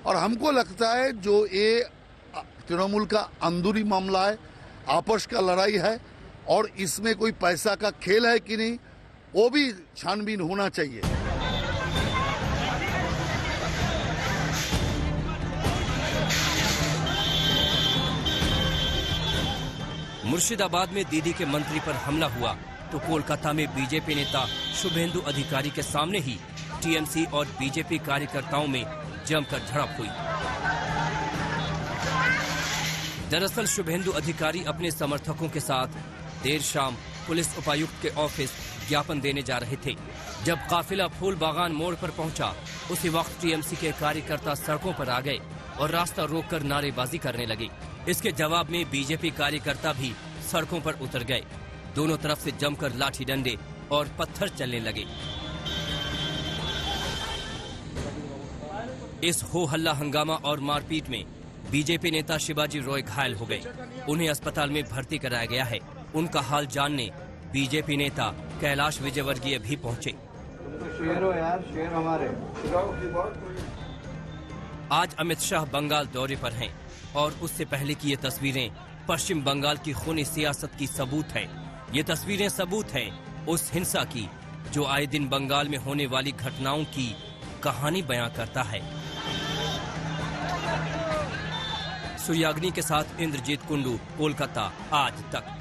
और हमको लगता है जो ये तृणमूल का अंदरूनी मामला है, आपस का लड़ाई है और इसमें कोई पैसा का खेल है कि नहीं, वो भी छानबीन होना चाहिए। मुर्शिदाबाद में दीदी के मंत्री पर हमला हुआ तो कोलकाता में बीजेपी नेता शुभेंदु अधिकारी के सामने ही टीएमसी और बीजेपी कार्यकर्ताओं में जमकर झड़प हुई। दरअसल शुभेंदु अधिकारी अपने समर्थकों के साथ देर शाम पुलिस उपायुक्त के ऑफिस ज्ञापन देने जा रहे थे। जब काफिला फूल बागान मोड़ पर पहुंचा, उसी वक्त टीएमसी के कार्यकर्ता सड़कों पर आ गए और रास्ता रोककर नारेबाजी करने लगे। इसके जवाब में बीजेपी कार्यकर्ता भी सड़कों पर उतर गए। दोनों तरफ से जमकर लाठी डंडे और पत्थर चलने लगे। इस हो हल्ला हंगामा और मारपीट में बीजेपी नेता शिवाजी रॉय घायल हो गए। उन्हें अस्पताल में भर्ती कराया गया है। उनका हाल जानने बीजेपी नेता कैलाश विजयवर्गीय भी पहुंचे। आज अमित शाह बंगाल दौरे पर हैं और उससे पहले की ये तस्वीरें पश्चिम बंगाल की खूनी सियासत की सबूत हैं। ये तस्वीरें सबूत हैं उस हिंसा की जो आए दिन बंगाल में होने वाली घटनाओं की कहानी बयां करता है। सूर्याग्नि के साथ इंद्रजीत कुंडू, कोलकाता आज तक।